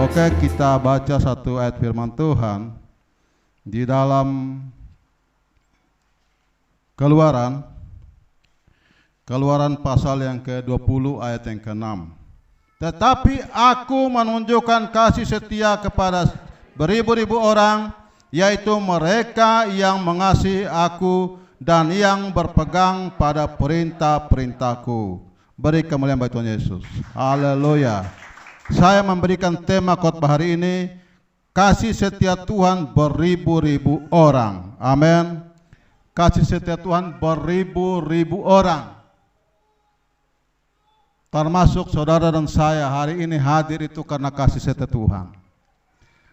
Oke, kita baca satu ayat firman Tuhan di dalam Keluaran pasal yang ke-20 ayat yang ke-6. Tetapi aku menunjukkan kasih setia kepada beribu-ribu orang, yaitu mereka yang mengasihi aku dan yang berpegang pada perintah-perintahku. Beri kemuliaan bagi Tuhan Yesus. Haleluya. Saya memberikan tema khotbah hari ini, kasih setia Tuhan beribu-ribu orang. Amin. Kasih setia Tuhan beribu-ribu orang. Termasuk saudara dan saya hari ini hadir itu karena kasih setia Tuhan,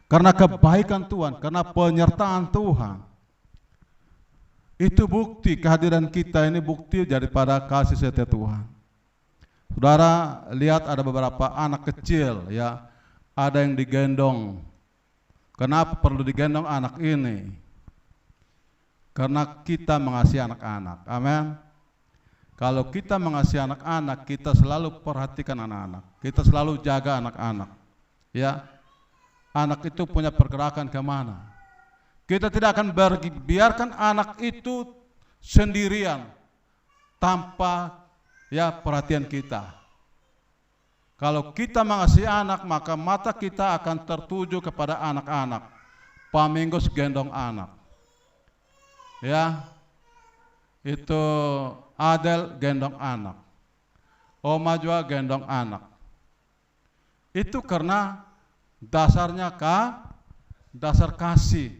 karena kebaikan Tuhan, karena penyertaan Tuhan. Itu bukti kehadiran kita ini, bukti daripada kasih setia Tuhan. Saudara lihat ada beberapa anak kecil ya, ada yang digendong. Kenapa perlu digendong anak ini? Karena kita mengasihi anak-anak. Amin. Kalau kita mengasihi anak-anak, kita selalu perhatikan anak-anak. Kita selalu jaga anak-anak. Ya, anak itu punya pergerakan kemana. Kita tidak akan biarkan anak itu sendirian tanpa ya perhatian kita. Kalau kita mengasihi anak, maka mata kita akan tertuju kepada anak-anak. Pak Minggus gendong anak. Ya, itu Adel gendong anak, Oma juga gendong anak. Itu karena dasarnya dasar kasih.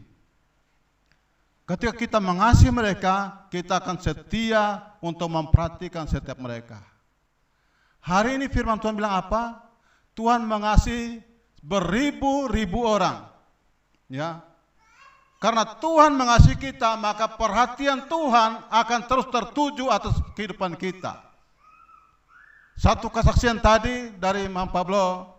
Ketika kita mengasihi mereka, kita akan setia untuk memperhatikan setiap mereka. Hari ini firman Tuhan bilang apa? Tuhan mengasihi beribu-ribu orang. Ya. Karena Tuhan mengasihi kita, maka perhatian Tuhan akan terus tertuju atas kehidupan kita. Satu kesaksian tadi dari Imam Pablo,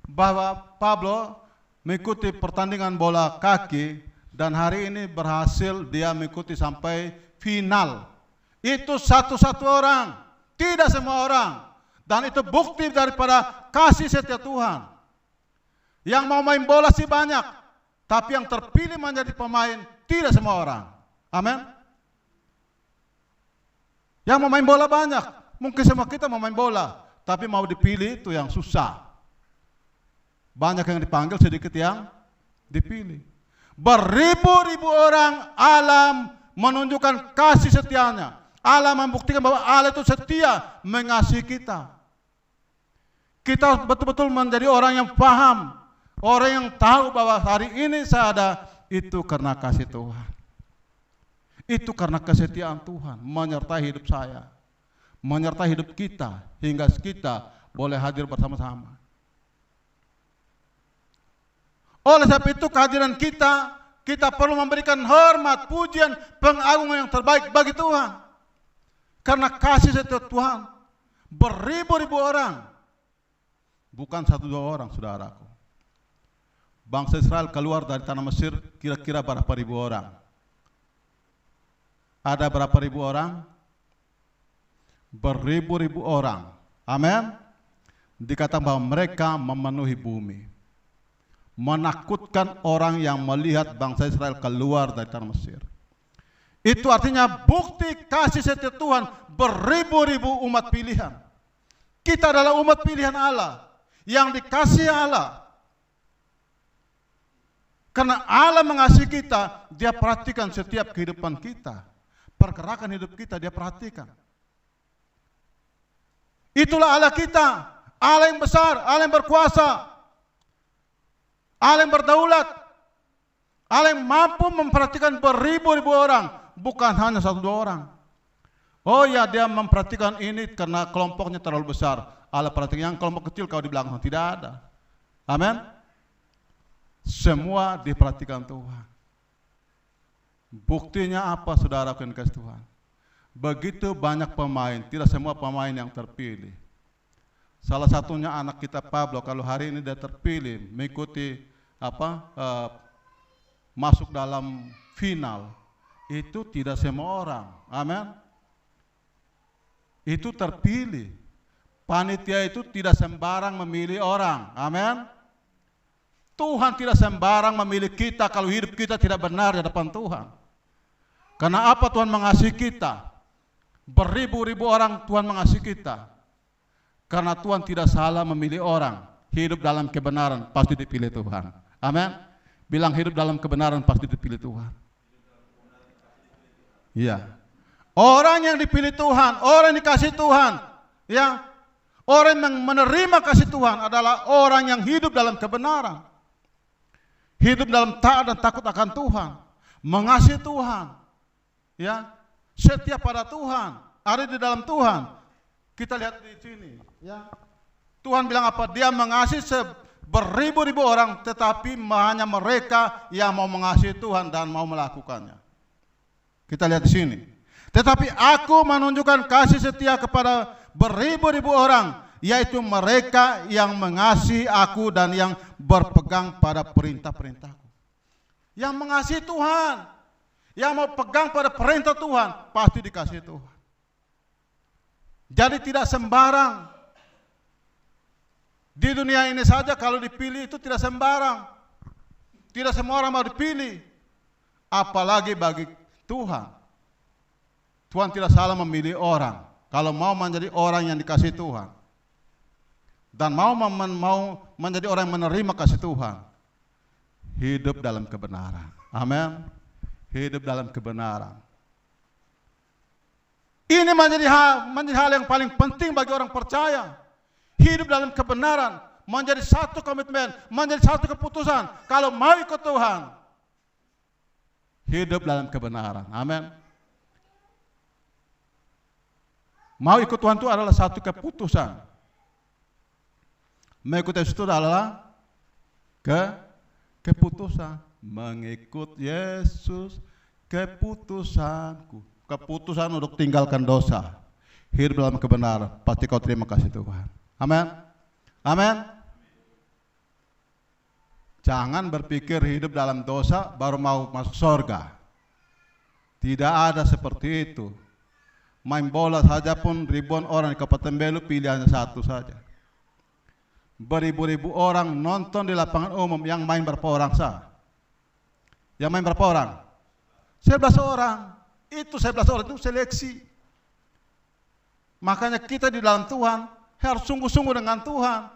bahwa Pablo mengikuti pertandingan bola kaki dan hari ini berhasil dia mengikuti sampai final. Itu satu-satu orang, tidak semua orang. Dan itu bukti daripada kasih setia Tuhan. Yang mau main bola sih banyak, tapi yang terpilih menjadi pemain tidak semua orang. Amin. Yang mau main bola banyak. Mungkin semua kita mau main bola, tapi mau dipilih itu yang susah. Banyak yang dipanggil, sedikit yang dipilih. Beribu-ribu orang, Allah menunjukkan kasih setianya. Allah membuktikan bahwa Allah itu setia mengasihi kita. Kita betul-betul menjadi orang yang paham, orang yang tahu bahwa hari ini saya ada, itu karena kasih Tuhan. Itu karena kesetiaan Tuhan menyertai hidup saya, menyertai hidup kita, hingga kita boleh hadir bersama-sama. Oleh sebab itu kehadiran kita perlu memberikan hormat, pujian, pengagungan yang terbaik bagi Tuhan. Karena kasih setia Tuhan beribu-ribu orang, bukan satu dua orang, saudaraku. Bangsa Israel keluar dari tanah Mesir kira-kira berapa ribu orang? Ada berapa ribu orang? Beribu-ribu orang. Amin. Dikatakan bahwa mereka memenuhi bumi, menakutkan orang yang melihat bangsa Israel keluar dari tanah Mesir. Itu artinya bukti kasih setia Tuhan beribu-ribu umat pilihan. Kita adalah umat pilihan Allah yang dikasihi Allah. Karena Allah mengasihi kita, dia perhatikan setiap kehidupan kita. Pergerakan hidup kita dia perhatikan. Itulah Allah kita, Allah yang besar, Allah yang berkuasa, Allah yang berdaulat, Allah yang mampu memperhatikan beribu-ribu orang, bukan hanya satu dua orang. Oh ya, dia memperhatikan ini karena kelompoknya terlalu besar. Allah perhatikan yang kelompok kecil kalau di belakang tidak ada. Amin. Semua diperhatikan Tuhan. Buktinya apa, saudara yang kasih Tuhan? Begitu banyak pemain, tidak semua pemain yang terpilih. Salah satunya anak kita Pablo, kalau hari ini dia terpilih mengikuti masuk dalam final, itu tidak semua orang. Amin. Itu terpilih. Panitia itu tidak sembarang memilih orang. Amin. Tuhan tidak sembarang memilih kita kalau hidup kita tidak benar di hadapan Tuhan. Karena apa Tuhan mengasihi kita? Beribu-ribu orang Tuhan mengasihi kita. Karena Tuhan tidak salah memilih orang. Hidup dalam kebenaran pasti dipilih Tuhan. Amin. Bilang hidup dalam kebenaran pasti dipilih Tuhan. Iya. Orang yang dipilih Tuhan, orang yang dikasih Tuhan, ya, orang yang menerima kasih Tuhan adalah orang yang hidup dalam kebenaran. Hidup dalam taat dan takut akan Tuhan, mengasihi Tuhan, ya, setia pada Tuhan, ada di dalam Tuhan. Kita lihat di sini, ya. Tuhan bilang apa? Dia mengasihi beribu-ribu orang, tetapi hanya mereka yang mau mengasihi Tuhan dan mau melakukannya. Kita lihat di sini. Tetapi aku menunjukkan kasih setia kepada beribu-ribu orang, yaitu mereka yang mengasihi aku dan yang berpegang pada perintah-perintahku. Yang mengasihi Tuhan, yang mau pegang pada perintah Tuhan, pasti dikasihi Tuhan. Jadi tidak sembarang. Di dunia ini saja kalau dipilih itu tidak sembarang. Tidak semua orang mau dipilih. Apalagi bagi Tuhan. Tuhan tidak salah memilih orang. Kalau mau menjadi orang yang dikasihi Tuhan. Dan mau menjadi orang yang menerima kasih Tuhan. Hidup dalam kebenaran. Amin. Hidup dalam kebenaran. Ini menjadi hal yang paling penting bagi orang percaya. Hidup dalam kebenaran. Menjadi satu komitmen. Menjadi satu keputusan. Kalau mau ikut Tuhan. Hidup dalam kebenaran. Amin. Mau ikut Tuhan itu adalah satu keputusan. Mengikut Yesus itu adalah keputusan. Mengikut Yesus keputusanku. Keputusan untuk tinggalkan dosa. Hidup dalam kebenaran. Pasti kau terima kasih Tuhan. Amin. Amin. Jangan berpikir hidup dalam dosa baru mau masuk surga. Tidak ada seperti itu. Main bola saja pun ribuan orang di Kabupaten Belu pilihannya satu saja. Beribu-ribu orang nonton di lapangan umum, yang main berapa orang sah? Yang main berapa orang? 11 orang. Itu 11 orang itu seleksi. Makanya kita di dalam Tuhan harus sungguh-sungguh dengan Tuhan.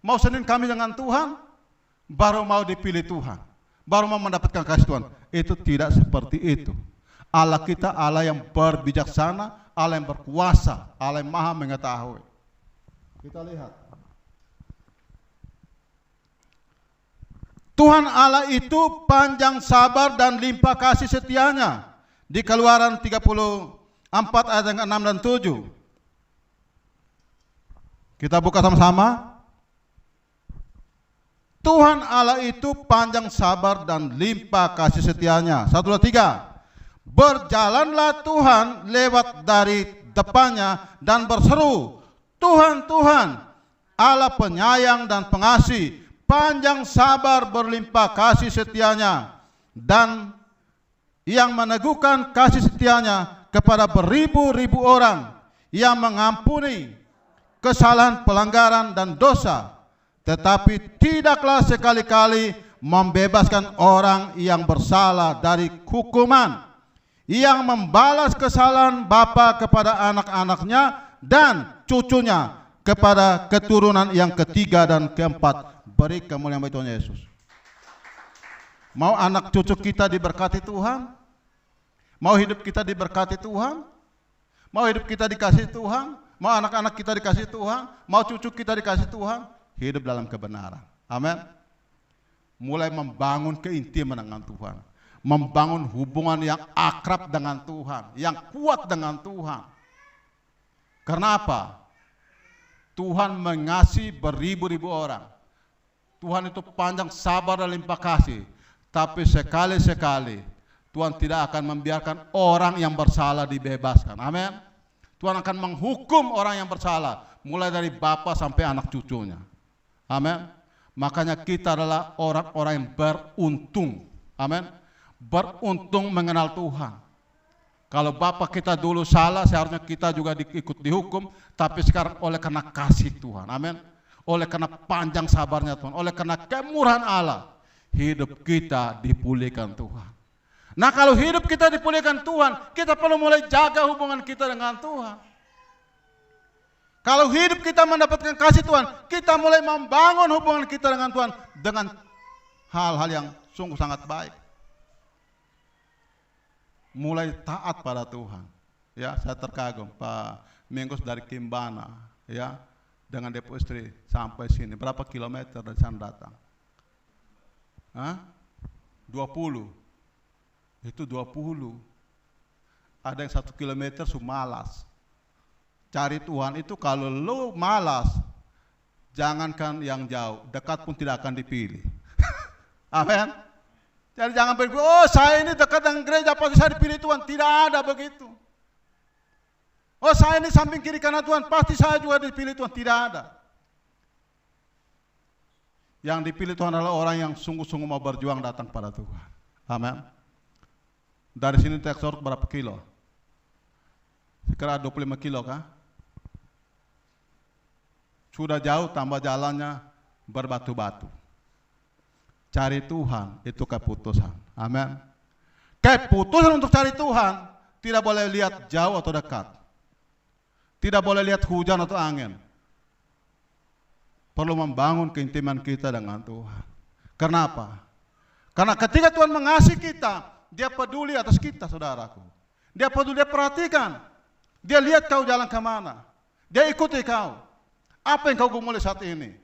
Mau senin kami dengan Tuhan, baru mau dipilih Tuhan. Baru mau mendapatkan kasih Tuhan. Itu tidak seperti itu. Allah kita Allah yang berbijaksana, Allah yang berkuasa, Allah yang maha mengetahui. Kita lihat. Tuhan Allah itu panjang sabar dan limpah kasih setianya. Di Keluaran 34 ayat yang 6 dan 7. Kita buka sama-sama. Tuhan Allah itu panjang sabar dan limpah kasih setianya. 1, 2, 3. Berjalanlah Tuhan lewat dari depannya dan berseru, Tuhan, Tuhan, Allah penyayang dan pengasih, panjang sabar berlimpah kasih setianya, dan yang meneguhkan kasih setianya kepada beribu-ribu orang, yang mengampuni kesalahan, pelanggaran, dan dosa, tetapi tidaklah sekali-kali membebaskan orang yang bersalah dari hukuman, yang membalas kesalahan bapa kepada anak-anaknya dan cucunya kepada keturunan yang ketiga dan keempat. Beri kemuliaan bagi Tuhan Yesus. Mau anak cucu kita diberkati Tuhan? Mau hidup kita diberkati Tuhan? Mau hidup kita dikasih Tuhan? Mau anak-anak kita dikasih Tuhan? Mau cucu kita dikasih Tuhan? Hidup dalam kebenaran. Amin. Mulai membangun keintiman dengan Tuhan. Membangun hubungan yang akrab dengan Tuhan, yang kuat dengan Tuhan. Karena apa? Tuhan mengasihi beribu-ribu orang. Tuhan itu panjang sabar dan limpah kasih. Tapi sekali-sekali Tuhan tidak akan membiarkan orang yang bersalah dibebaskan. Amin. Tuhan akan menghukum orang yang bersalah, mulai dari bapa sampai anak cucunya. Amin. Makanya kita adalah orang-orang yang beruntung. Amin. Beruntung mengenal Tuhan. Kalau bapak kita dulu salah, seharusnya kita juga ikut dihukum, tapi sekarang oleh karena kasih Tuhan. Amin. oleh karena panjang sabarnya Tuhan, oleh karena kemurahan Allah, hidup kita dipulihkan Tuhan. Nah kalau hidup kita dipulihkan Tuhan, kita perlu mulai jaga hubungan kita dengan Tuhan. Kalau hidup kita mendapatkan kasih Tuhan, kita mulai membangun hubungan kita dengan Tuhan dengan hal-hal yang sungguh sangat baik. Mulai taat pada Tuhan. Ya, saya terkagum Pak Minggus dari Kimbana, ya, dengan depo istri sampai sini. Berapa kilometer dari sana datang? 20. Itu 20. Ada yang 1 kilometer malas. Cari Tuhan itu kalau lu malas, jangankan yang jauh, dekat pun tidak akan dipilih. Amin. Jadi jangan berpikir, oh saya ini dekat dengan gereja pasti saya dipilih Tuhan. Tidak ada begitu. Oh saya ini samping kiri kanan Tuhan, pasti saya juga dipilih Tuhan. Tidak ada. Yang dipilih Tuhan adalah orang yang sungguh-sungguh mau berjuang datang pada Tuhan. Amin. Dari sini Texas berapa kilo? Sekitar 25 kilo kah? Sudah jauh, tambah jalannya berbatu-batu. Cari Tuhan itu keputusan. Amin. Keputusan untuk cari Tuhan tidak boleh lihat jauh atau dekat. Tidak boleh lihat hujan atau angin. Perlu membangun keintiman kita dengan Tuhan. Kenapa? Karena ketika Tuhan mengasihi kita, Dia peduli atas kita, saudaraku. Dia peduli, Dia perhatikan. Dia lihat kau jalan kemana. Dia ikuti kau. Apa yang kau gumuli saat ini?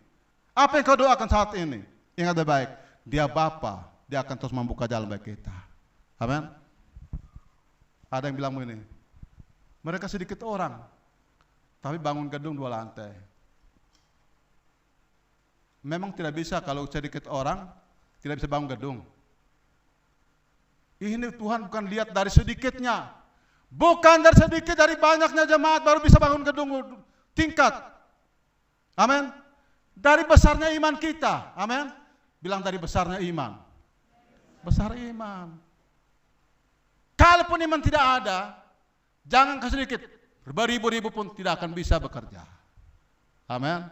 Apa yang kau doakan saat ini? Ingat baik, Dia Bapa, Dia akan terus membuka jalan bagi kita. Amin. Ada yang bilang begini, mereka sedikit orang, tapi bangun gedung 2 lantai. Memang tidak bisa kalau sedikit orang, tidak bisa bangun gedung. Ini Tuhan bukan lihat dari sedikitnya, bukan dari sedikit, dari banyaknya jemaat baru bisa bangun gedung tingkat. Amin. Dari besarnya iman kita. Amin. Bilang dari besarnya iman. Besar iman. Kalaupun iman tidak ada, jangan sedikit, beribu-ribu pun tidak akan bisa bekerja. Amin.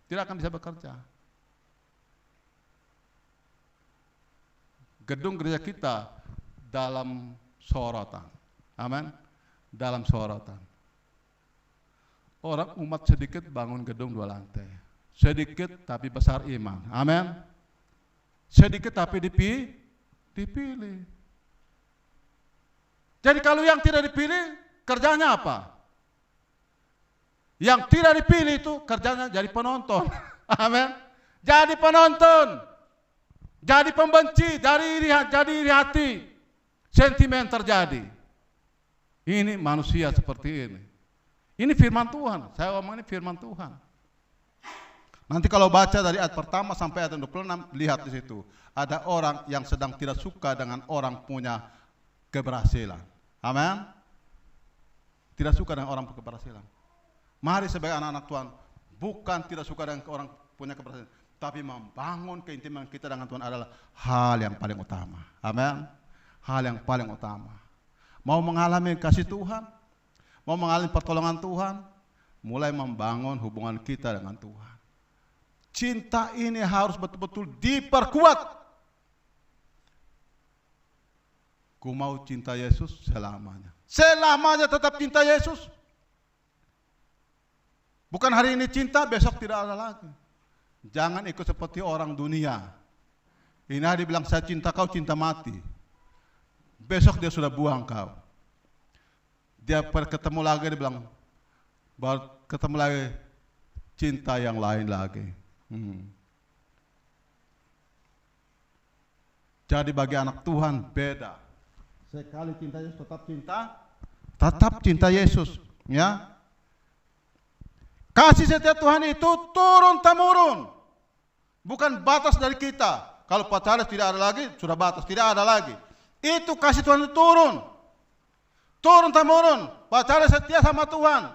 Tidak akan bisa bekerja. Gedung gereja kita dalam sorotan. Amin. Dalam sorotan. Orang umat sedikit bangun gedung 2 lantai. Sedikit tapi besar iman. Amin. Sedikit tapi dipilih. Jadi kalau yang tidak dipilih, kerjanya apa? Yang tidak dipilih itu kerjanya jadi penonton. Amin. Jadi penonton. Jadi pembenci, jadi iri hati. Sentimen terjadi. Ini manusia seperti ini. Ini firman Tuhan, saya ngomong ini firman Tuhan. Nanti kalau baca dari ayat pertama sampai ayat 26, lihat di situ. Ada orang yang sedang tidak suka dengan orang punya keberhasilan. Amin. Tidak suka dengan orang keberhasilan. Mari sebagai anak-anak Tuhan, bukan tidak suka dengan orang punya keberhasilan, tapi membangun keintiman kita dengan Tuhan adalah hal yang paling utama. Amin. Hal yang paling utama. Mau mengalami kasih Tuhan, mau mengalami pertolongan Tuhan, mulai membangun hubungan kita dengan Tuhan. Cinta ini harus betul-betul diperkuat. Ku mau cinta Yesus selamanya. Selamanya tetap cinta Yesus. Bukan hari ini cinta, besok tidak ada lagi. Jangan ikut seperti orang dunia. Ini hari bilang saya cinta kau, cinta mati. Besok dia sudah buang kau. Dia ketemu lagi, dia bilang, baru ketemu lagi cinta yang lain lagi. Jadi bagi anak Tuhan beda. Sekali cinta Yesus tetap cinta Yesus, ya. Kasih setia Tuhan itu turun temurun, bukan batas dari kita. Kalau pacaran tidak ada lagi, sudah batas, tidak ada lagi. Itu kasih Tuhan itu turun temurun. Pacaran setia sama Tuhan,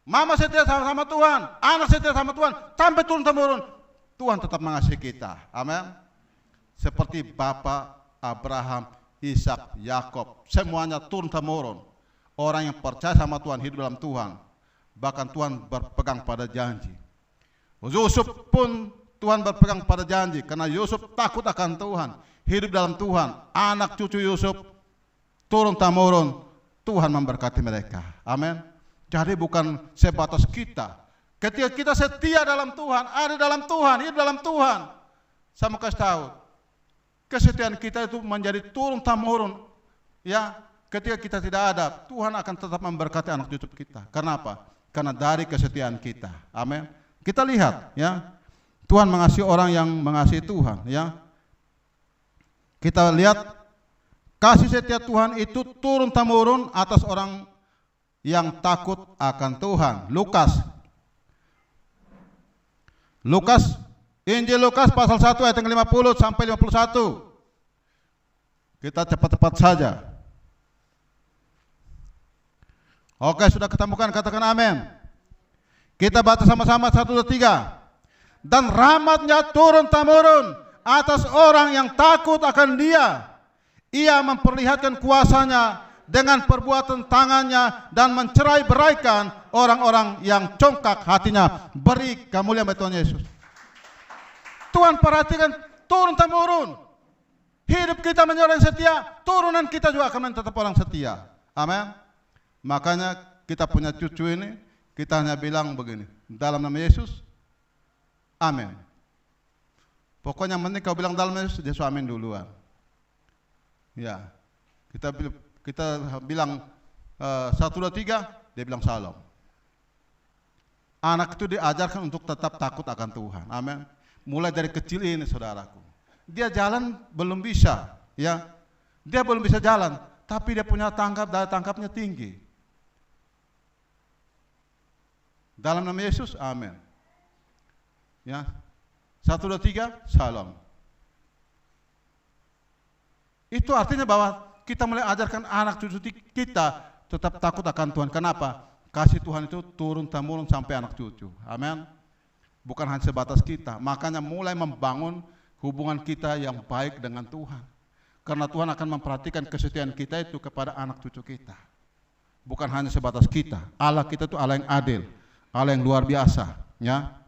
mama setia sama Tuhan, anak setia sama Tuhan, sampai turun temurun. Tuhan tetap mengasihi kita. Amin. Seperti Bapak Abraham, Ishak, Yakob, semuanya turun temurun. Orang yang percaya sama Tuhan, hidup dalam Tuhan, bahkan Tuhan berpegang pada janji. Yusuf pun Tuhan berpegang pada janji, karena Yusuf takut akan Tuhan, hidup dalam Tuhan. Anak cucu Yusuf turun temurun, Tuhan memberkati mereka. Amin. Jadi bukan sebatas kita. Ketika kita setia dalam Tuhan, ada dalam Tuhan, hidup dalam Tuhan, saya mau kasih tahu, kesetiaan kita itu menjadi turun temurun. Ya, ketika kita tidak ada, Tuhan akan tetap memberkati anak cucu kita. Kenapa? Karena dari kesetiaan kita. Amin. Kita lihat, ya, Tuhan mengasihi orang yang mengasihi Tuhan. Ya, kita lihat kasih setia Tuhan itu turun temurun atas orang yang takut akan Tuhan. Injil Lukas pasal 1 ayat yang 50 sampai 51. Kita cepat-cepat saja. Oke, sudah ketemukan, katakan amin. Kita baca sama-sama 1, 2, 3. Dan rahmatnya turun temurun atas orang yang takut akan Dia. Ia memperlihatkan kuasanya dengan perbuatan tangannya dan mencerai-beraikan orang-orang yang congkak hatinya. Beri kemuliaan bagi Tuhan Yesus. Tuhan perhatikan turun temurun. Hidup kita menjadi orang setia, turunan kita juga akan tetap orang setia. Amin. Makanya kita punya cucu ini, kita hanya bilang begini, dalam nama Yesus, amin. Pokoknya yang penting kau bilang dalam nama Yesus, dia amin duluan. Ya, kita bilang 1, 2, 3, dia bilang salam. Anak itu diajarkan untuk tetap takut akan Tuhan. Amin. Mulai dari kecil ini, saudaraku. Dia jalan belum bisa, ya. Dia belum bisa jalan, tapi dia punya daya tangkapnya tinggi. Dalam nama Yesus, amin. Ya. 1, 2, 3, salam. Itu artinya bahwa kita mulai ajarkan anak cucu kita tetap takut akan Tuhan. Kenapa? Kasih Tuhan itu turun temurun sampai anak cucu. Amin. Bukan hanya sebatas kita. Makanya mulai membangun hubungan kita yang baik dengan Tuhan. Karena Tuhan akan memperhatikan kesetiaan kita itu kepada anak cucu kita. Bukan hanya sebatas kita. Allah kita itu Allah yang adil, Allah yang luar biasa. Ya.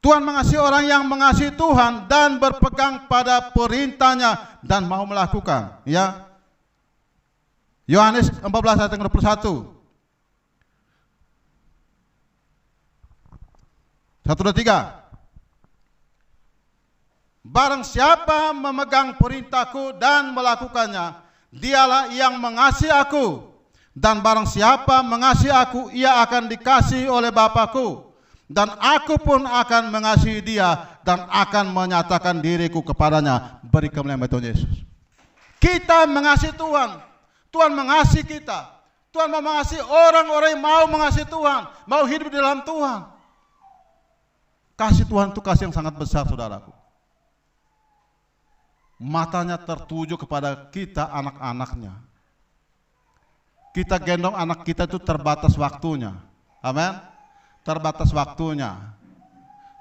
Tuhan mengasihi orang yang mengasihi Tuhan dan berpegang pada perintahnya dan mau melakukan. Ya. Yohanes 14 ayat 21. 1, 2, 3. Barang siapa memegang perintahku dan melakukannya, dialah yang mengasihi aku. Dan barang siapa mengasihi aku, ia akan dikasihi oleh Bapa-Ku. Dan aku pun akan mengasihi dia dan akan menyatakan diriku kepadanya. Beri kemuliaan bagi Tuhan Yesus. Kita mengasihi Tuhan. Tuhan mengasihi kita. Tuhan mau mengasihi orang-orang yang mau mengasihi Tuhan, mau hidup di dalam Tuhan. Kasih Tuhan itu kasih yang sangat besar, saudaraku. Matanya tertuju kepada kita, anak-anaknya. Kita gendong anak kita itu terbatas waktunya. Amin. Terbatas waktunya.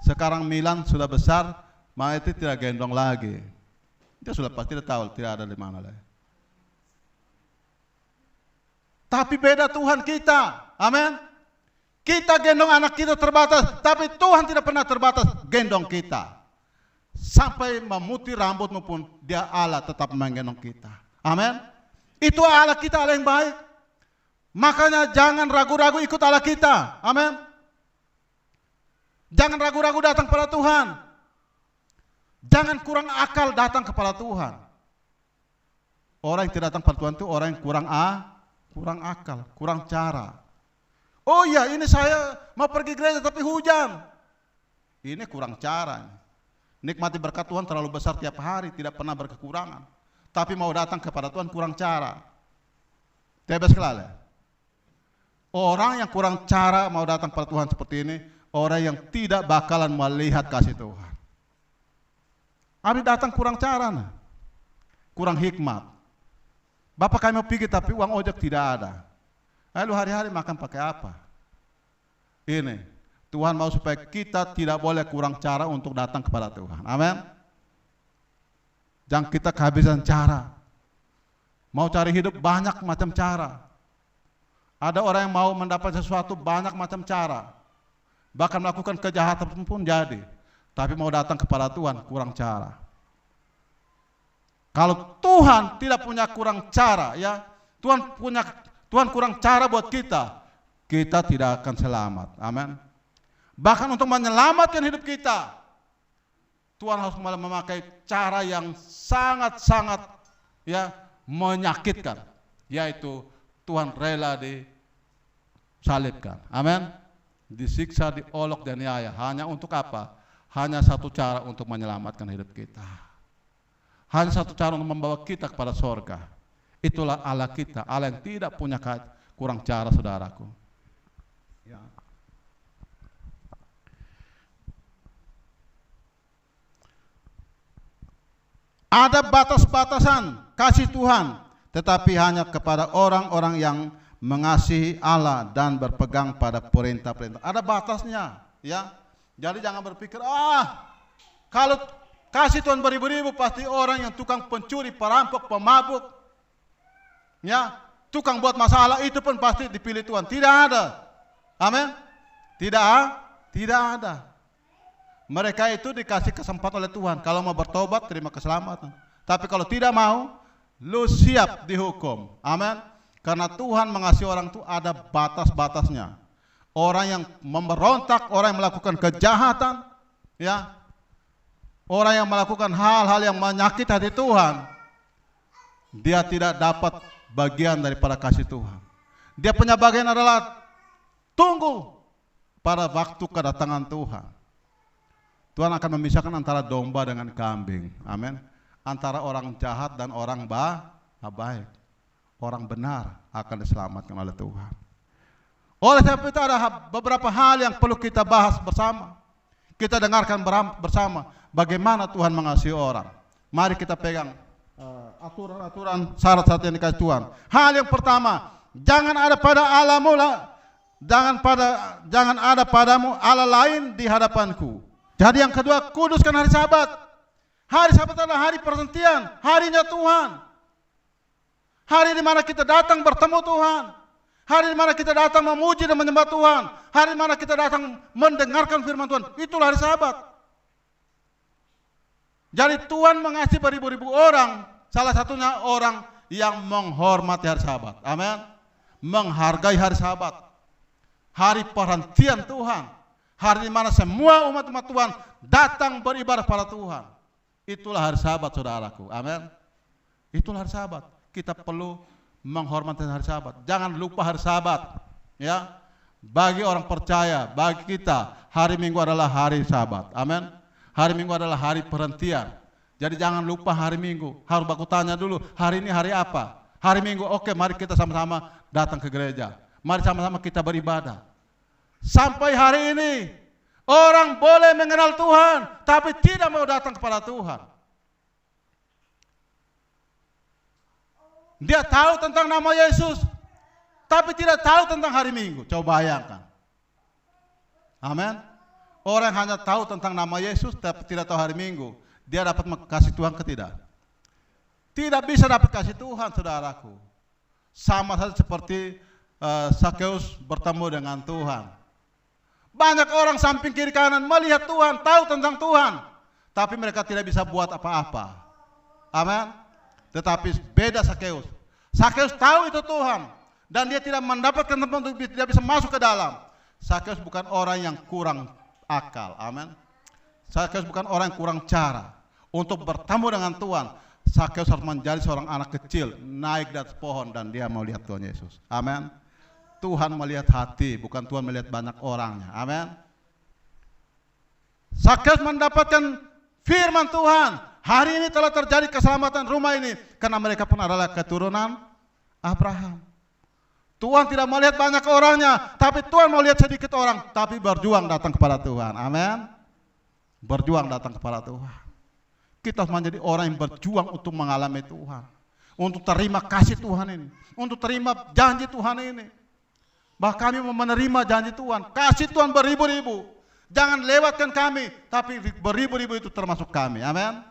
Sekarang Milan sudah besar, maka itu tidak gendong lagi. Dia sudah pasti tahu tidak ada di mana lagi. Tapi beda Tuhan kita. Amin. Kita gendong anak kita terbatas, tapi Tuhan tidak pernah terbatas gendong kita. Sampai memutih rambutmu pun dia Allah tetap menggendong kita. Amin. Itu Allah kita, Allah yang baik. Makanya jangan ragu-ragu ikut Allah kita. Amin. Jangan ragu-ragu datang kepada Tuhan. Jangan kurang akal datang kepada Tuhan. Orang yang tidak datang kepada Tuhan itu orang yang kurang akal, kurang cara. Oh iya, ini saya mau pergi gereja tapi hujan. Ini kurang cara. Nikmati berkat Tuhan terlalu besar tiap hari, tidak pernah berkekurangan. Tapi mau datang kepada Tuhan kurang cara. Tebas sekali. Orang yang kurang cara mau datang kepada Tuhan seperti ini, orang yang tidak bakalan melihat kasih Tuhan. Abi datang kurang cara, nah. Kurang hikmat. Bapak kami mau pergi tapi uang ojek tidak ada. Lalu hari-hari makan pakai apa? Ini, Tuhan mau supaya kita tidak boleh kurang cara untuk datang kepada Tuhan. Amin. Jangan kita kehabisan cara. Mau cari hidup banyak macam cara. Ada orang yang mau mendapat sesuatu banyak macam cara. bahkan melakukan kejahatan pun jadi, tapi mau datang kepada Tuhan kurang cara. Kalau Tuhan tidak punya kurang cara, ya, Tuhan kurang cara buat kita tidak akan selamat. Amin. Bahkan untuk menyelamatkan hidup kita, Tuhan harus memakai cara yang sangat-sangat, ya, menyakitkan, yaitu Tuhan rela disalibkan. Amin. Disiksa, diolok, dan dianiaya. Hanya untuk apa? Hanya satu cara untuk menyelamatkan hidup kita. Hanya satu cara untuk membawa kita kepada surga. Itulah Allah kita, Allah yang tidak punya kurang cara, saudaraku. Ya. Ada batas-batasan kasih Tuhan, tetapi hanya kepada orang-orang yang mengasihi Allah dan berpegang pada perintah-perintah. Ada batasnya, ya. Jadi jangan berpikir, kalau kasih Tuhan beribu-ribu pasti orang yang tukang pencuri, perampok, pemabuk, ya, tukang buat masalah itu pun pasti dipilih Tuhan. Tidak ada. Amin. Tidak ada. Mereka itu dikasih kesempatan oleh Tuhan. Kalau mau bertobat, terima keselamatan. Tapi kalau tidak mau, lu siap dihukum. Amin. Karena Tuhan mengasihi orang itu ada batas-batasnya. Orang yang memberontak, orang yang melakukan kejahatan, ya, orang yang melakukan hal-hal yang menyakiti hati Tuhan, dia tidak dapat bagian daripada kasih Tuhan. Dia punya bagian adalah tunggu pada waktu kedatangan Tuhan. Tuhan akan memisahkan antara domba dengan kambing. Amin. Antara orang jahat dan orang baik. Orang benar akan diselamatkan oleh Tuhan. Oleh sebab itu ada beberapa hal yang perlu kita bahas bersama. Kita dengarkan bersama bagaimana Tuhan mengasihi orang. Mari kita pegang aturan-aturan, syarat-syarat yang dikasih Tuhan. Hal yang pertama, jangan ada padamu Allah lain di hadapanku. Jadi yang kedua, kuduskan hari Sabat. Hari Sabat adalah hari perhentian, harinya Tuhan. Hari di mana kita datang bertemu Tuhan. Hari di mana kita datang memuji dan menyembah Tuhan. Hari di mana kita datang mendengarkan firman Tuhan. Itulah hari Sabat. Jadi Tuhan mengasihi beribu-ribu orang. Salah satunya orang yang menghormati hari Sabat. Amin. Menghargai hari Sabat. Hari perhentian Tuhan. Hari di mana semua umat-umat Tuhan datang beribadah pada Tuhan. Itulah hari Sabat, saudaraku. Amin. Itulah hari Sabat. Kita perlu menghormati hari Sabat. Jangan lupa hari Sabat. Ya. Bagi orang percaya, bagi kita, hari Minggu adalah hari Sabat. Amin. Hari Minggu adalah hari perhentian. Jadi jangan lupa hari Minggu. Harus baku tanya dulu, hari ini hari apa? Hari Minggu, oke, mari kita sama-sama datang ke gereja. Mari sama-sama kita beribadah. Sampai hari ini, orang boleh mengenal Tuhan, tapi tidak mau datang kepada Tuhan. Dia tahu tentang nama Yesus, tapi tidak tahu tentang hari Minggu. Coba bayangkan. Amin. Orang hanya tahu tentang nama Yesus, tapi tidak tahu hari Minggu. Dia dapat kasih Tuhan ke tidak? Tidak bisa dapat kasih Tuhan, saudaraku. Sama saja seperti Sakeus bertemu dengan Tuhan. Banyak orang samping kiri kanan melihat Tuhan, tahu tentang Tuhan, tapi mereka tidak bisa buat apa-apa. Amin. Tetapi beda Sakeus. Sakeus tahu itu Tuhan, dan dia tidak mendapatkan tempat untuk tidak bisa masuk ke dalam. Sakeus bukan orang yang kurang akal. Amin. Sakeus bukan orang yang kurang cara untuk bertemu dengan Tuhan. Sakeus harus menjadi seorang anak kecil, naik di atas pohon, dan dia mau lihat Tuhan Yesus. Amin. Tuhan melihat hati, bukan Tuhan melihat banyak orangnya. Amin. Sakeus mendapatkan firman Tuhan. Hari ini telah terjadi keselamatan rumah ini karena mereka pun adalah keturunan Abraham. Tuhan tidak melihat banyak orangnya, tapi Tuhan mau lihat sedikit orang, tapi berjuang datang kepada Tuhan. Amin. Berjuang datang kepada Tuhan. Kita harus menjadi orang yang berjuang untuk mengalami Tuhan, untuk terima kasih Tuhan ini, untuk terima janji Tuhan ini. Bahkan kami mau menerima janji Tuhan, kasih Tuhan beribu-ribu. Jangan lewatkan kami, tapi beribu-ribu itu termasuk kami. Amin.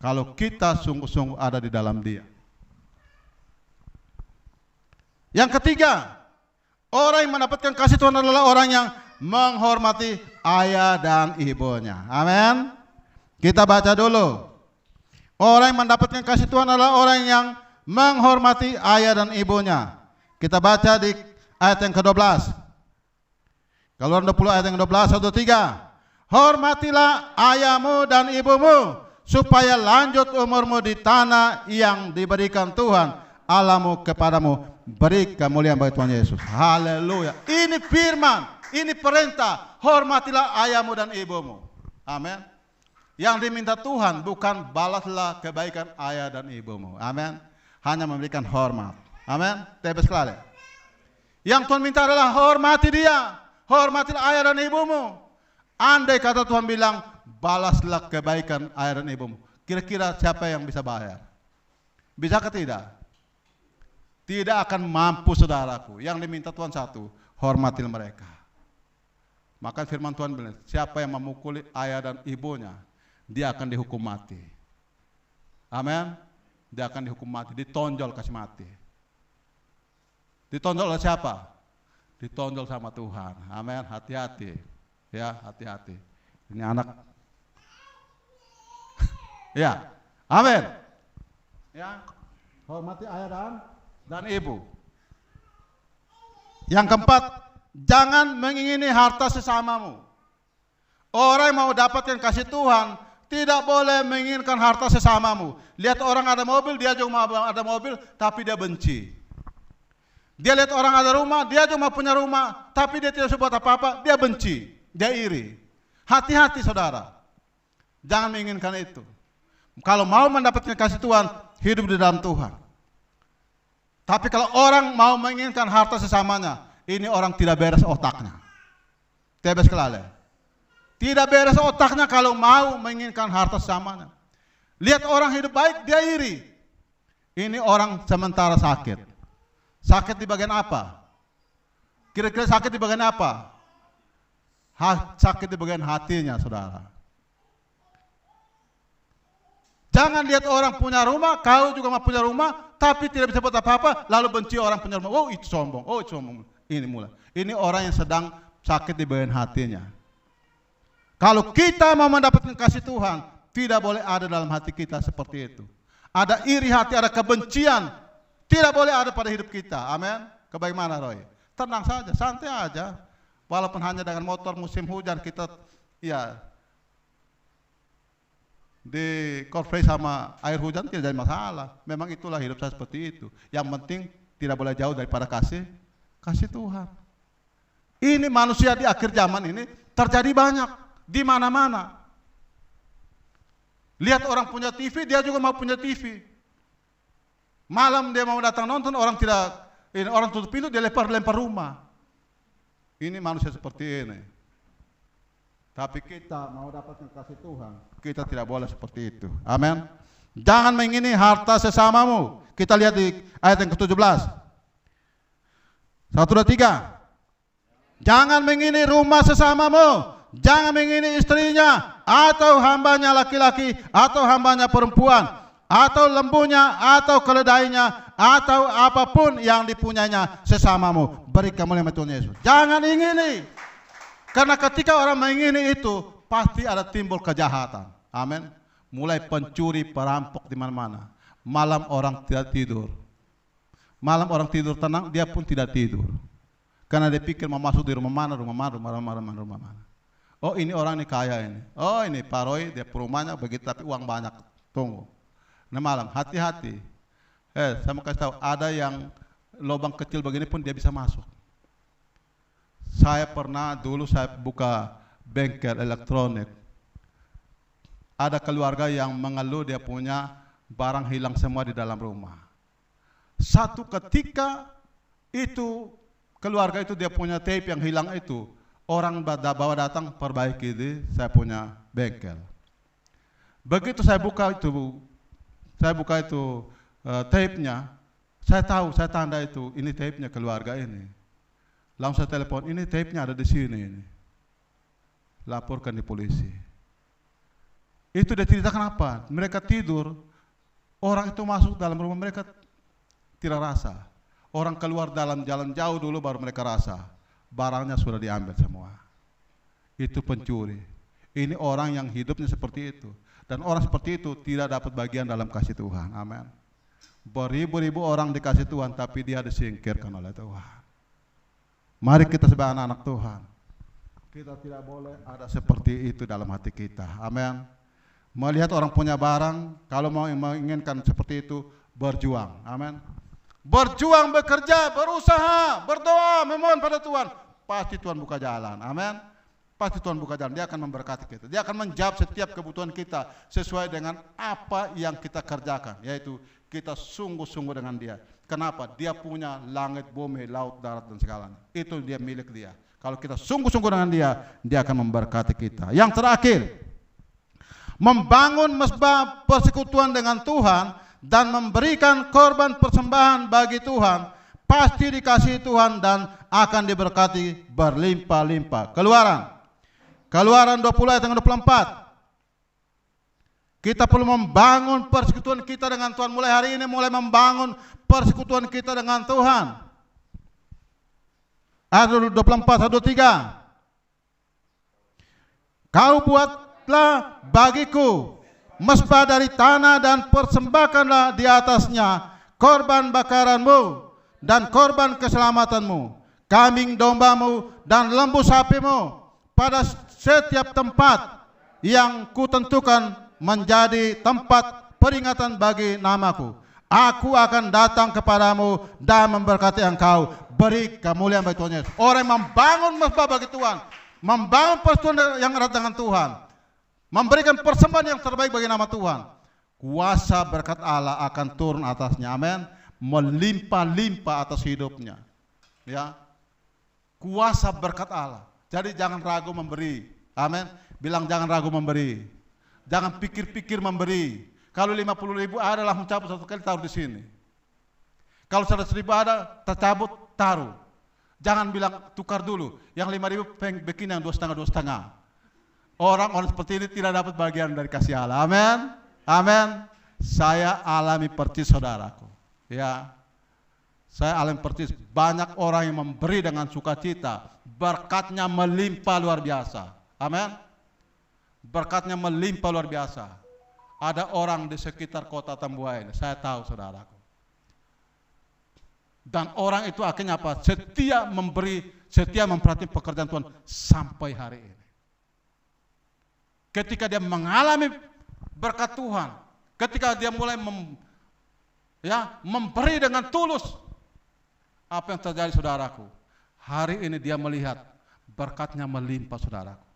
Kalau kita sungguh-sungguh ada di dalam Dia. Yang ketiga, orang yang mendapatkan kasih Tuhan adalah orang yang menghormati ayah dan ibunya. Amin. Kita baca dulu. Orang yang mendapatkan kasih Tuhan adalah orang yang menghormati ayah dan ibunya. Kita baca di ayat yang ke-12. Keluaran 20 ayat yang ke-12, 1, 2, 3. Hormatilah ayahmu dan ibumu, supaya lanjut umurmu di tanah yang diberikan Tuhan Allahmu kepadamu. Beri kemuliaan bagi Tuhan Yesus. Haleluya. Ini firman, ini perintah. Hormatilah ayahmu dan ibumu. Amin. Yang diminta Tuhan bukan balaslah kebaikan ayah dan ibumu. Amin. Hanya memberikan hormat. Amin. Tebes sekali. Yang Tuhan minta adalah hormati dia. Hormatilah ayah dan ibumu. Andai kata Tuhan bilang balaslah kebaikan ayah dan ibumu, kira-kira siapa yang bisa bayar? Bisa ke tidak? Tidak akan mampu, saudaraku. Yang diminta Tuhan satu, hormatilah mereka. Maka firman Tuhan bilang, siapa yang memukuli ayah dan ibunya, dia akan dihukum mati. Amin. Dia akan dihukum mati, ditonjol kasih mati. Ditonjol oleh siapa? Ditonjol sama Tuhan. Amin. Hati-hati. Ya, hati-hati. Ini anak. Ya. Amin. Ya. Hormati ayah dan ibu. Yang keempat, jangan mengingini harta sesamamu. Orang yang mau dapatkan kasih Tuhan tidak boleh menginginkan harta sesamamu. Lihat orang ada mobil, dia juga mau ada mobil, tapi dia benci. Dia lihat orang ada rumah, dia cuma punya rumah, tapi dia tidak sebut apa-apa, dia benci, dia iri. Hati-hati saudara, jangan menginginkan itu. Kalau mau mendapatkan kasih Tuhan, hidup di dalam Tuhan. Tapi kalau orang mau menginginkan harta sesamanya, ini orang tidak beres otaknya. Tebes kelale. Tidak beres otaknya kalau mau menginginkan harta sesamanya. Lihat orang hidup baik, dia iri. Ini orang sementara sakit. Sakit di bagian apa? Kira-kira sakit di bagian apa? Sakit di bagian hatinya, saudara. Jangan lihat orang punya rumah, kau juga mau punya rumah, tapi tidak bisa buat apa-apa, lalu benci orang punya rumah. Oh itu sombong, oh itu sombong. Ini mulai. Ini orang yang sedang sakit di bagian hatinya. Kalau kita mau mendapatkan kasih Tuhan, tidak boleh ada dalam hati kita seperti itu. Ada iri hati, ada kebencian. Tidak boleh ada pada hidup kita. Amin. Kebagaimana Roy? Tenang saja, santai aja. Walaupun hanya dengan motor musim hujan kita ya di korfrey sama air hujan tidak jadi masalah. Memang itulah hidup saya seperti itu. Yang penting tidak boleh jauh daripada kasih Tuhan. Ini manusia di akhir zaman ini terjadi banyak di mana-mana. Lihat orang punya TV, dia juga mau punya TV. Malam dia mau datang nonton, orang tutup pintu, dia lempar rumah. Ini manusia seperti ini. Tapi kita mau dapatkan kasih Tuhan, kita tidak boleh seperti itu. Amin. Jangan mengingini harta sesamamu. Kita lihat di ayat yang ke-17. 1, 2, 3. Jangan mengingini rumah sesamamu. Jangan mengingini istrinya, atau hambanya laki-laki, atau hambanya perempuan, atau lembunya, atau keledainya, atau apapun yang dipunyainya sesamamu. Beri kemuliaan Tuhan Yesus. Jangan ingini. Karena ketika orang mengingini itu, pasti ada timbul kejahatan. Amin. Mulai pencuri, perampok di mana-mana. Malam orang tidak tidur. Malam orang tidur tenang, dia pun tidak tidur. Karena dia pikir mau masuk di rumah mana. Oh ini orang ini kaya ini. Oh ini Pak Roy, dia rumahnya begitu tapi uang banyak. Tunggu. Nah malam, hati-hati. Saya mau kasih tahu, ada yang lubang kecil begini pun dia bisa masuk. Saya pernah dulu saya buka bengkel elektronik. Ada keluarga yang mengeluh dia punya barang hilang semua di dalam rumah. Satu ketika itu keluarga itu dia punya tape yang hilang itu, orang bawa datang perbaiki di saya punya bengkel. Begitu saya buka itu tape-nya, saya tahu, saya tanda itu, ini tape-nya keluarga ini. Langsung saya telepon, ini tape-nya ada di sini ini. Laporkan di polisi. Itu dia ceritakan apa? Mereka tidur, orang itu masuk dalam rumah mereka tidak rasa. Orang keluar dalam jalan jauh dulu baru mereka rasa. Barangnya sudah diambil semua. itu pencuri. Ini orang yang hidupnya seperti itu. Dan orang seperti itu tidak dapat bagian dalam kasih Tuhan. Amin. Beribu-ribu orang dikasih Tuhan, tapi dia disingkirkan oleh Tuhan. Mari kita sebagai anak-anak Tuhan, kita tidak boleh ada seperti itu dalam hati kita. Amin. Melihat orang punya barang, kalau mau menginginkan seperti itu, berjuang. Amin. Berjuang, bekerja, berusaha, berdoa, memohon pada Tuhan. Pasti Tuhan buka jalan. Amin. Pasti Tuhan buka jalan. Dia akan memberkati kita. Dia akan menjawab setiap kebutuhan kita sesuai dengan apa yang kita kerjakan, yaitu kita sungguh-sungguh dengan Dia. Kenapa? Dia punya langit, bumi, laut, darat, dan segalanya. Itu dia milik Dia. Kalau kita sungguh-sungguh dengan Dia, Dia akan memberkati kita. Yang terakhir, membangun mesbah persekutuan dengan Tuhan dan memberikan korban persembahan bagi Tuhan, pasti dikasihi Tuhan dan akan diberkati berlimpah-limpah. Keluaran 20 ayat yang 24. Kita perlu membangun persekutuan kita dengan Tuhan. Mulai hari ini mulai membangun persekutuan kita dengan Tuhan. Ayat 24, ayat 23. Kau buatlah bagiku mesbah dari tanah dan persembahkanlah di atasnya korban bakaranmu dan korban keselamatanmu, kambing dombamu dan lembu sapimu pada setiap tempat yang kutentukan menjadi tempat peringatan bagi namaku. Aku akan datang kepadamu dan memberkati engkau. Beri kemuliaan bagi Tuhan Yesus. Orang yang membangun mesbah bagi Tuhan, membangun persekutuan yang erat dengan Tuhan, memberikan persembahan yang terbaik bagi nama Tuhan, kuasa berkat Allah akan turun atasnya. Amin. Melimpah-limpah atas hidupnya. Ya. Kuasa berkat Allah. Jadi jangan ragu memberi. Amin. Bilang jangan ragu memberi. Jangan pikir-pikir memberi. Kalau 50.000 adalah mencabut satu kali, taruh di sini. Kalau 100.000 ada, tercabut, taruh. Jangan bilang tukar dulu. Yang 5.000 bikin yang 2,5. Orang-orang seperti ini tidak dapat bagian dari kasih Allah. Amin. Amin. Saya alami percis saudaraku. Ya. Saya alami percis banyak orang yang memberi dengan sukacita. Berkatnya melimpah luar biasa. Amin. Berkatnya melimpah luar biasa. Ada orang di sekitar kota Tambuai ini, saya tahu saudaraku. Dan orang itu akhirnya apa? Setia memberi, setia memperhatikan pekerjaan Tuhan sampai hari ini. Ketika dia mengalami berkat Tuhan, ketika dia mulai memberi dengan tulus, apa yang terjadi saudaraku? Hari ini dia melihat berkatnya melimpah saudaraku.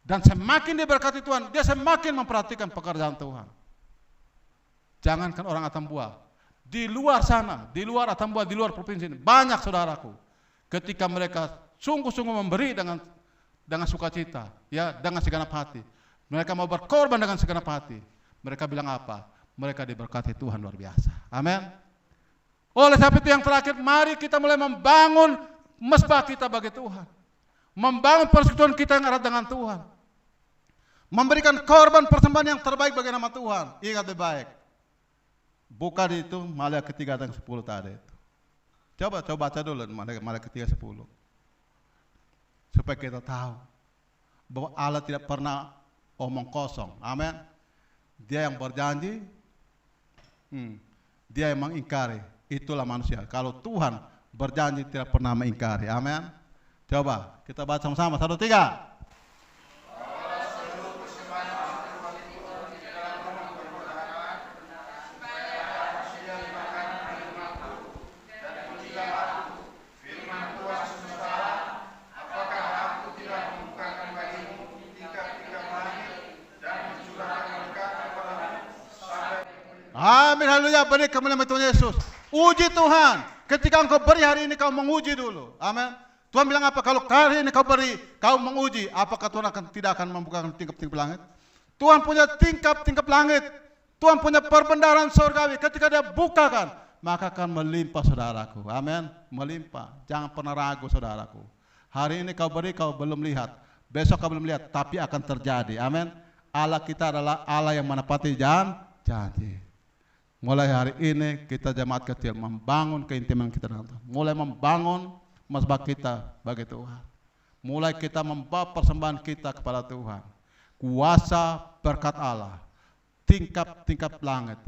Dan semakin dia berkati Tuhan, dia semakin memperhatikan pekerjaan Tuhan. Jangankan orang Atambua, di luar sana, di luar Atambua, di luar provinsi ini, banyak saudaraku. Ketika mereka sungguh-sungguh memberi dengan sukacita, ya, dengan segenap hati. Mereka mau berkorban dengan segenap hati. Mereka bilang apa? Mereka diberkati Tuhan luar biasa. Amin. Oleh sebab itu yang terakhir, mari kita mulai membangun mesbah kita bagi Tuhan. Membangun persekutuan kita yang erat dengan Tuhan. Memberikan korban persembahan yang terbaik bagi nama Tuhan. Ingat baik. Buka di itu Maliaki 3 ayat 10 tadi itu. Coba baca dulu Maliaki 3:10. Supaya kita tahu bahwa Allah tidak pernah omong kosong. Amin. Dia yang berjanji, dia yang mengingkari. Itulah manusia. Kalau Tuhan berjanji tidak pernah mengingkari. Amin. Coba kita baca sama-sama. 1, 3. Amin, haleluya, beri kemuliaan bagi Tuhan Yesus. Uji Tuhan. Ketika engkau beri hari ini, kau menguji dulu. Amin. Tuhan bilang apa? Kalau hari ini kau beri, kau menguji, apakah Tuhan tidak akan membukakan tingkap-tingkap langit? Tuhan punya tingkap-tingkap langit. Tuhan punya perbendaharaan surgawi. Ketika dia bukakan, maka akan melimpah saudaraku. Amin. Melimpah. Jangan pernah ragu saudaraku. Hari ini kau beri, kau belum lihat. Besok kau belum lihat, tapi akan terjadi. Amin. Allah kita adalah Allah yang menepati janji. Mulai hari ini kita jemaat kecil membangun keintiman kita dengan Tuhan. Mulai membangun mesbah kita bagi Tuhan. mulai kita membawa persembahan kita kepada Tuhan, kuasa berkat Allah, tingkap-tingkap langit,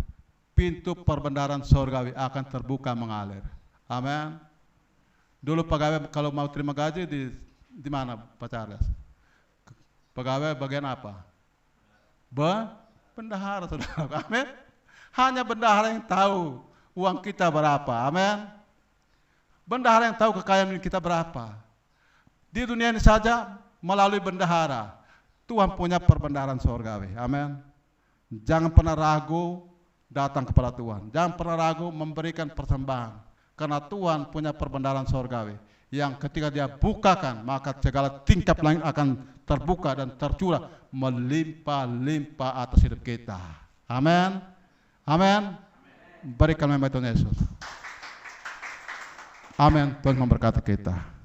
pintu perbendaharaan surgawi akan terbuka mengalir. Amin. Dulu pegawai kalau mau terima gaji di mana Pak Charles? Pegawai bagian apa? Bendahara, saudara. Amin. Hanya bendahara yang tahu uang kita berapa. Amin. Bendahara yang tahu kekayaan kita berapa. Di dunia ini saja melalui bendahara Tuhan punya perbendaharaan surgawi. Amin. Jangan pernah ragu datang kepada Tuhan. Jangan pernah ragu memberikan persembahan. Karena Tuhan punya perbendaharaan surgawi yang ketika dia bukakan, maka segala tingkap langit akan terbuka dan tercurah melimpah-limpah atas hidup kita. Amin. Amin. Berikan nama Tuhan Yesus. Amin. Tuhan memberkati kita.